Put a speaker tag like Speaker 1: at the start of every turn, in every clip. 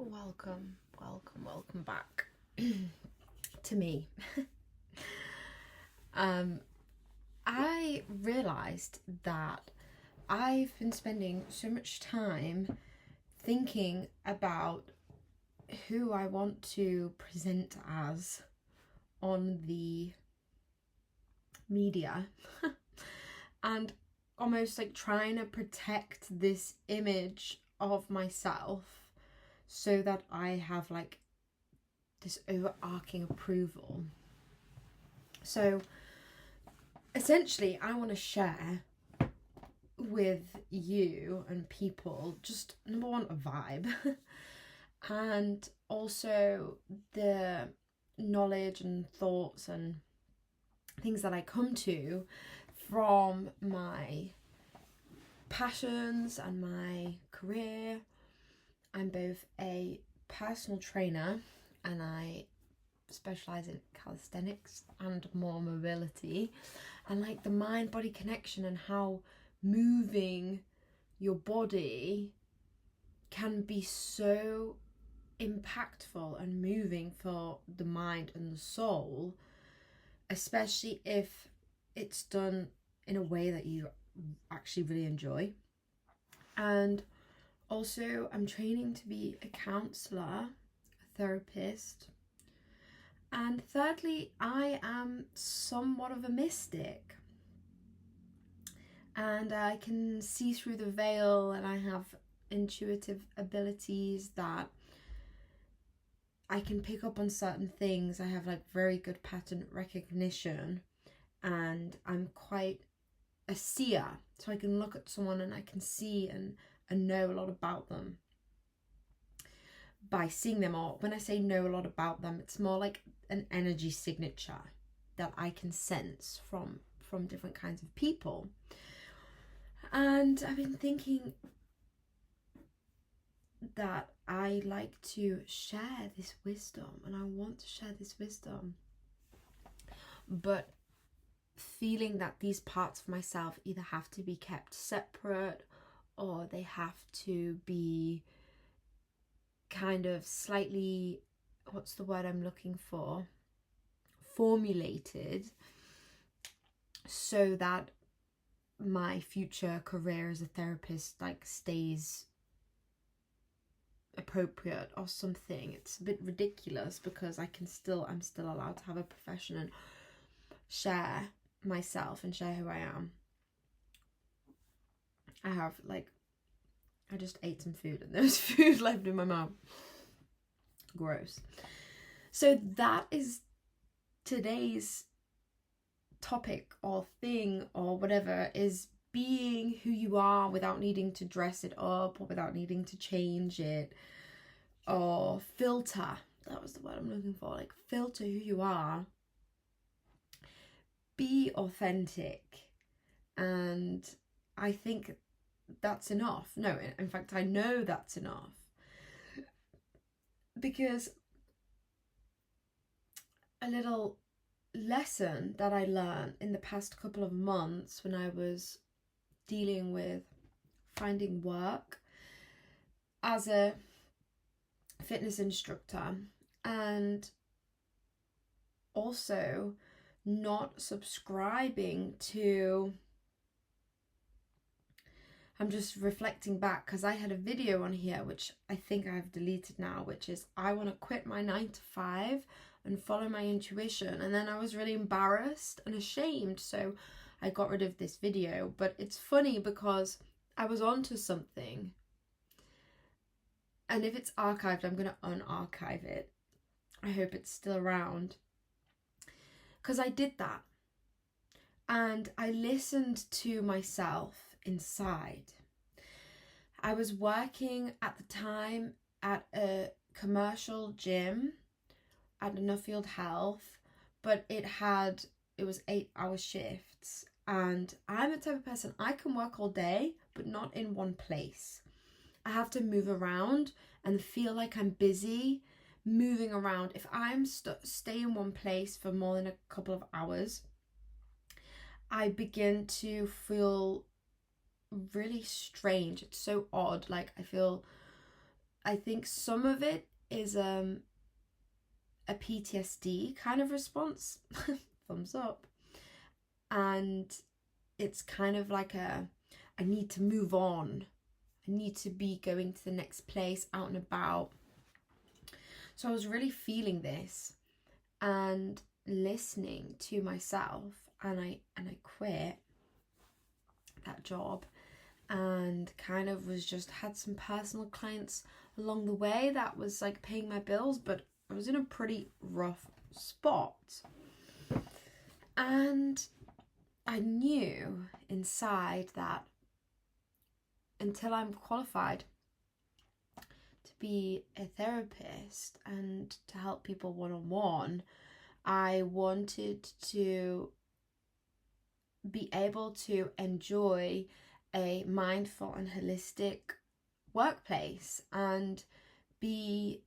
Speaker 1: Welcome back to me. I realized that I've been spending so much time thinking about who I want to present as on the media and almost like trying to protect this image of myself so that I have like this overarching approval. So essentially I want to share with you and people just number one, a vibe and also the knowledge and thoughts and things that I come to from my passions and my career. I'm both a personal trainer and I specialize in calisthenics and more mobility, and like the mind-body connection and how moving your body can be so impactful and moving for the mind and the soul, especially if it's done in a way that you actually really enjoy. And also I'm training to be a counselor, a therapist. And thirdly, I am somewhat of a mystic. And I can see through the veil, and I have intuitive abilities that I can pick up on certain things. I have like very good pattern recognition, and I'm quite a seer. So I can look at someone and I can see and know a lot about them by seeing them. Or when I say know a lot about them, it's more like an energy signature that I can sense from different kinds of people. And I've been thinking that I like to share this wisdom, and I want to share this wisdom, but feeling that these parts of myself either have to be kept separate or they have to be kind of slightly, what's the word I'm looking for, formulated so that my future career as a therapist like stays appropriate or something. It's a bit ridiculous because I'm still allowed to have a profession and share myself and share who I am. I just ate some food and there's food left in my mouth. Gross. So that is today's topic or thing or whatever, is being who you are without needing to dress it up or without needing to change it or filter. That was the word I'm looking for. Like, filter who you are. Be authentic. And I think that's enough. No, in fact, I know that's enough. Because a little lesson that I learned in the past couple of months when I was dealing with finding work as a fitness instructor and also not subscribing to, I'm just reflecting back because I had a video on here which I think I've deleted now, which is I want to quit my 9 to 5 and follow my intuition. And then I was really embarrassed and ashamed, so I got rid of this video. But it's funny because I was onto something, and if it's archived, I'm going to unarchive it. I hope it's still around, because I did that and I listened to myself inside. I was working at the time at a commercial gym at Nuffield Health, but it was 8-hour shifts, and I'm the type of person, I can work all day but not in one place. I have to move around and feel like I'm busy moving around. If I'm stay in one place for more than a couple of hours, I begin to feel really strange. It's so odd. Like, I feel I think some of it is a PTSD kind of response. Thumbs up. And it's kind of like I need to move on. I need to be going to the next place, out and about. So I was really feeling this and listening to myself, and I quit that job, and kind of was just had some personal clients along the way that was like paying my bills, but I was in a pretty rough spot. And I knew inside that until I'm qualified to be a therapist and to help people one-on-one, I wanted to be able to enjoy a mindful and holistic workplace and be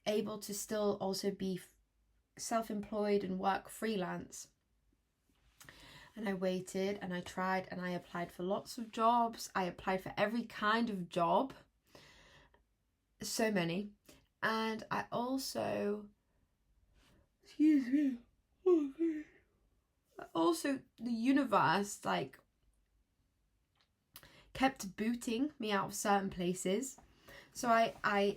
Speaker 1: able to still also be self-employed and work freelance. And I waited and I tried and I applied for lots of jobs. I applied for every kind of job. So many. And I also, excuse me, also the universe like kept booting me out of certain places. So I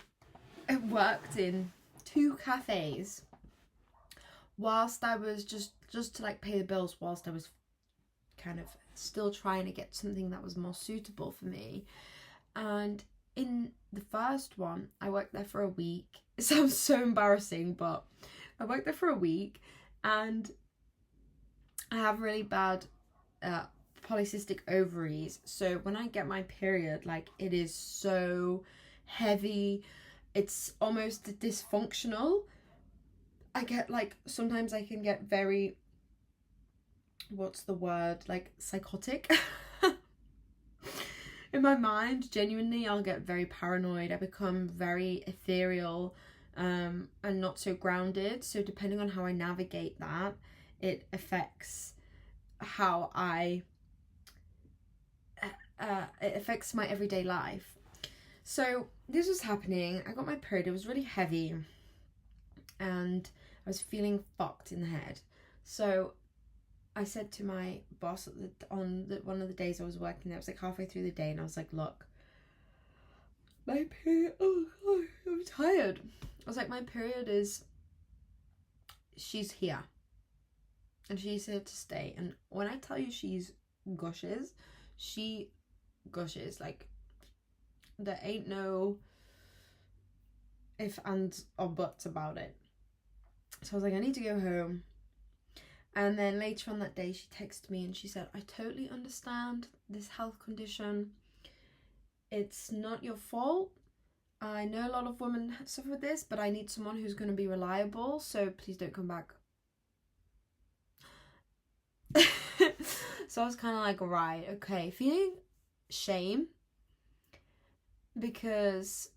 Speaker 1: worked in 2 cafes whilst I was just to like pay the bills, whilst I was kind of still trying to get something that was more suitable for me. And in the first one, I worked there for a week. It sounds so embarrassing, but I worked there for a week, and I have really bad polycystic ovaries. So when I get my period, like, it is so heavy. It's almost dysfunctional. I get like, sometimes I can get very, what's the word, like psychotic. In my mind, genuinely, I'll get very paranoid. I become very ethereal and not so grounded. So depending on how I navigate that, it affects how it affects my everyday life. So this was happening. I got my period. It was really heavy and I was feeling fucked in the head. So I said to my boss on one of the days I was working there, it was like halfway through the day, and I was like, look, my period, oh God, I'm tired. I was like, my period she's here. And she's here to stay. And when I tell you she gushes, like, there ain't no if, ands, or buts about it. So I was like, I need to go home. And then later on that day, she texted me and she said, I totally understand this health condition. It's not your fault. I know a lot of women suffer with this, but I need someone who's going to be reliable. So please don't come back. So I was kind of like, right, okay, feeling shame because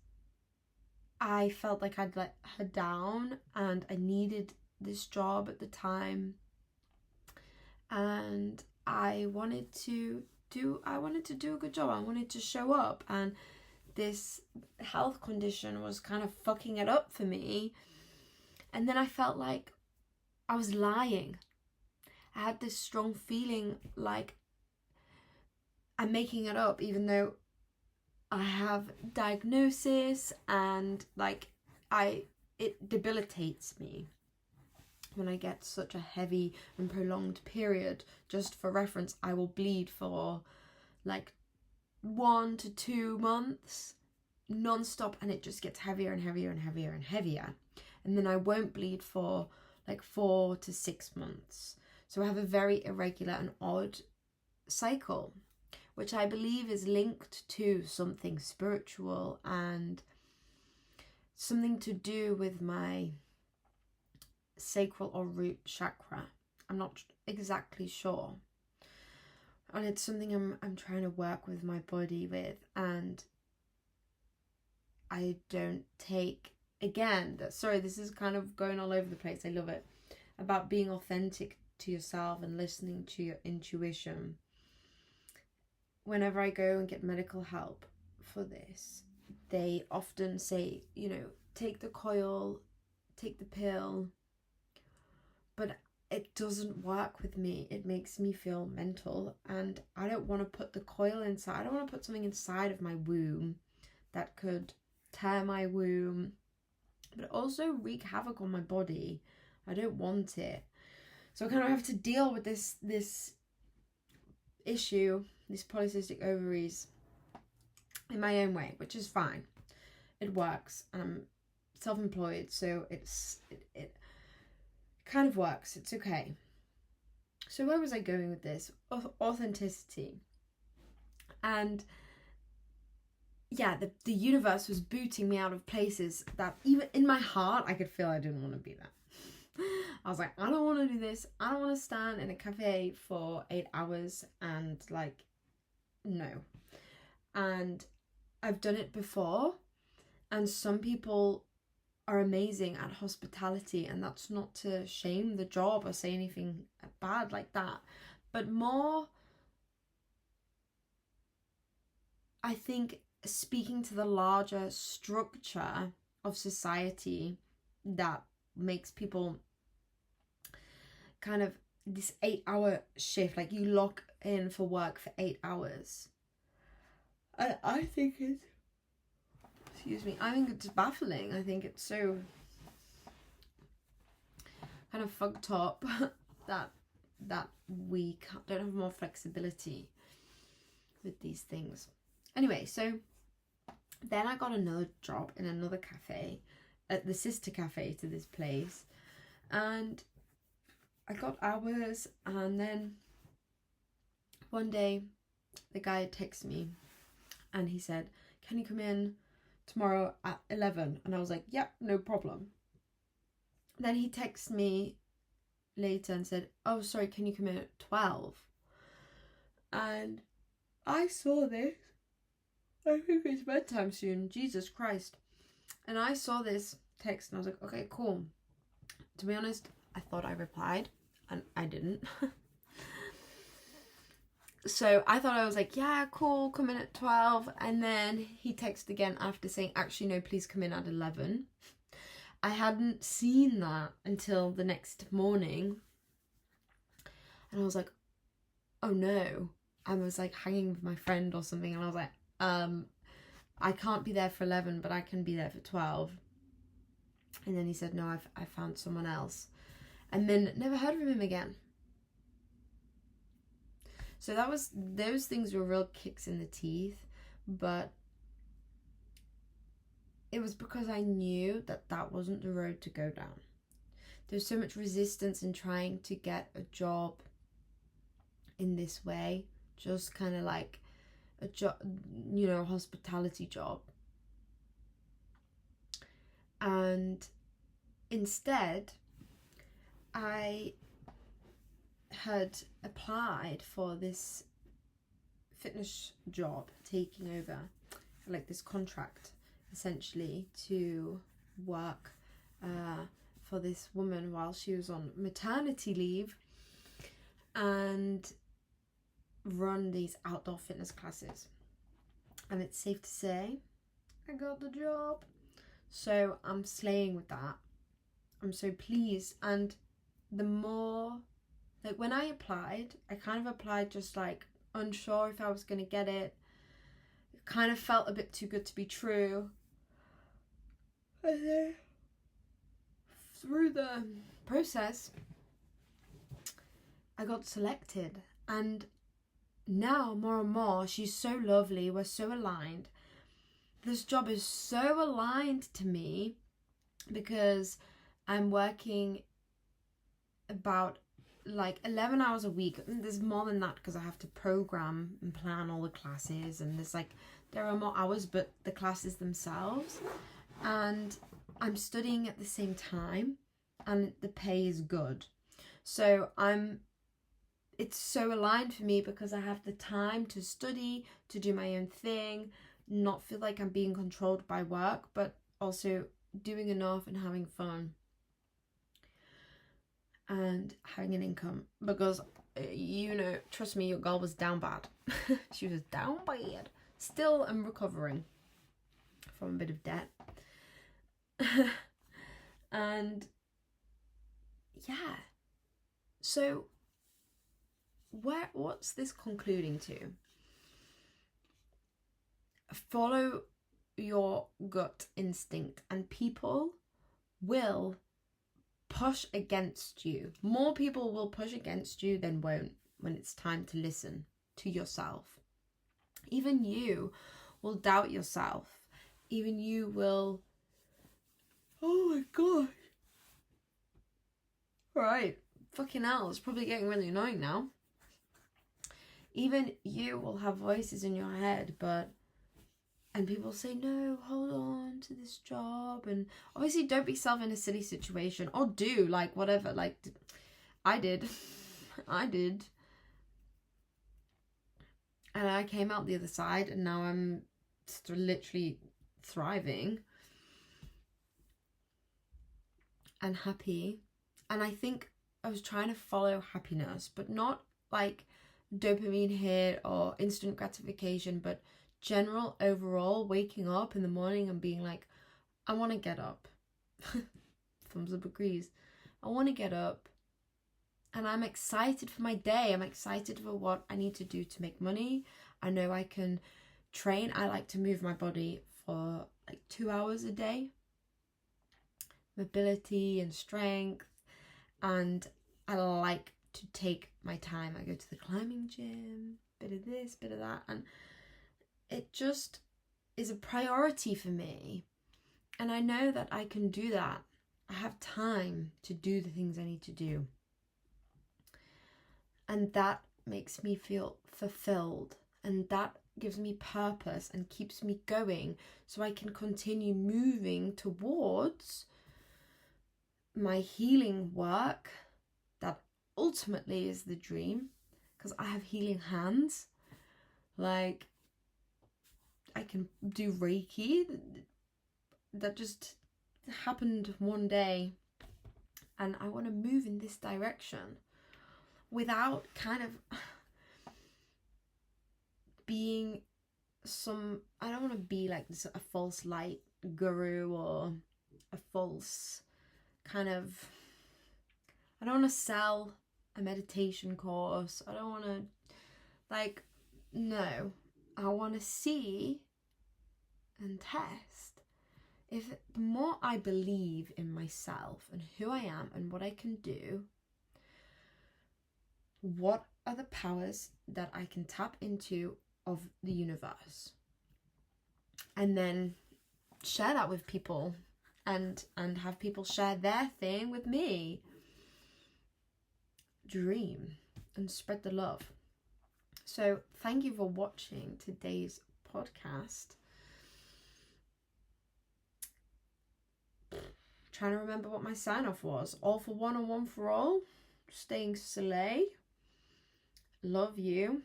Speaker 1: I felt like I'd let her down and I needed this job at the time. And I wanted to do a good job. I wanted to show up, and this health condition was kind of fucking it up for me. And then I felt like I was lying. I had this strong feeling like I'm making it up, even though I have diagnosis, and like it debilitates me when I get such a heavy and prolonged period. Just for reference, I will bleed for like 1 to 2 months non-stop, and it just gets heavier and heavier and heavier and heavier. And then I won't bleed for like 4 to 6 months. So I have a very irregular and odd cycle, which I believe is linked to something spiritual and something to do with my sacral or root chakra. I'm not exactly sure. And it's something I'm trying to work with my body with, and I don't take, again, this is kind of going all over the place. I love it. About being authentic to yourself and listening to your intuition. Whenever I go and get medical help for this, they often say, you know, take the coil, take the pill, but it doesn't work with me. It makes me feel mental, and I don't want to put the coil inside. I don't want to put something inside of my womb that could tear my womb, but also wreak havoc on my body. I don't want it. So I kind of have to deal with this issue, this polycystic ovaries, in my own way, which is fine. It works, and I'm self-employed, so it kind of works. It's okay. So where was I going with this? Authenticity. And yeah, the universe was booting me out of places that even in my heart I could feel I didn't want to be there. I was like, I don't want to do this. I don't want to stand in a cafe for 8 hours and like, no. And I've done it before, and some people are amazing at hospitality, and that's not to shame the job or say anything bad like that, but more, I think, speaking to the larger structure of society that makes people kind of this 8-hour shift, like you lock in for work for 8 hours. And I think it's, I think it's baffling. I think it's so kind of fucked up that we don't have more flexibility with these things. Anyway, so then I got another job in another cafe, at the sister cafe to this place, and I got hours, and then one day the guy texted me and he said, can you come in tomorrow at 11? And I was like, yep, no problem. Then he texted me later and said, oh, sorry, can you come in at 12? And I saw this. I think it's bedtime soon. Jesus Christ. And I saw this text and I was like, okay, cool. To be honest, I thought I replied and I didn't. So I thought, I was like, yeah, cool, come in at 12. And then he texted again after saying, actually, no, please come in at 11. I hadn't seen that until the next morning. And I was like, oh no. I was like hanging with my friend or something. And I was like, I can't be there for 11, but I can be there for 12. And then he said, no, I found someone else. And then never heard from him again. So those things were real kicks in the teeth, but it was because I knew that wasn't the road to go down. There's so much resistance in trying to get a job in this way, just kind of like a job, you know, hospitality job. And instead, I had applied for this fitness job, taking over like this contract essentially to work for this woman while she was on maternity leave and run these outdoor fitness classes. And it's safe to say I got the job, so I'm slaying with that. I'm so pleased. And the more, like, when I applied, I kind of applied just like unsure if I was going to get it. It kind of felt a bit too good to be true. And then through the process, I got selected. And now, more and more, she's so lovely. We're so aligned. This job is so aligned to me because I'm working about like 11 hours a week. There's more than that because I have to program and plan all the classes, and there are more hours, but the classes themselves, and I'm studying at the same time, and the pay is good. So it's so aligned for me because I have the time to study, to do my own thing, not feel like I'm being controlled by work, but also doing enough and having fun and having an income. Because, you know, trust me, your girl was down bad. She was down bad. Still am recovering from a bit of debt. And yeah, so what's this concluding to? Follow your gut instinct, and people will push against you. More people will push against you than won't when it's time to listen to yourself. Even you will doubt yourself. Even you will, oh my god. Right, fucking hell, it's probably getting really annoying now. Even you will have voices in your head, and people say, no, hold on to this job. And obviously don't be yourself in a silly situation, or do, like, whatever, like I did. And I came out the other side, and now I'm literally thriving and happy. And I think I was trying to follow happiness, but not like dopamine hit or instant gratification, but general overall waking up in the morning and being like, I want to get up. Thumbs up agrees. I want to get up, and I'm excited for my day. I'm excited for what I need to do to make money. I know I can train. I like to move my body for like 2 hours a day. Mobility and strength. And I like to take my time. I go to the climbing gym, bit of this, bit of that. And it just is a priority for me. And I know that I can do that. I have time to do the things I need to do. And that makes me feel fulfilled. And that gives me purpose and keeps me going, so I can continue moving towards my healing work. That ultimately is the dream, because I have healing hands. Like, I can do Reiki. That just happened one day, and I want to move in this direction without kind of being I don't want to be like a false light guru, or a false kind of, I don't want to sell a meditation course. I don't want to, like, no. I want to see and test if the more I believe in myself and who I am and what I can do, what are the powers that I can tap into of the universe, and then share that with people, and have people share their thing with me. Dream and spread the love. So thank you for watching today's podcast. Trying to remember what my sign off was. All for one and one for all. Staying slay. Love you.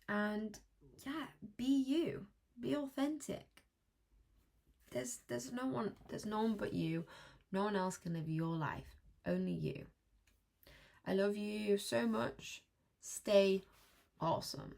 Speaker 1: And yeah, be you. Be authentic. There's no one but you. No one else can live your life. Only you. I love you so much. Stay awesome.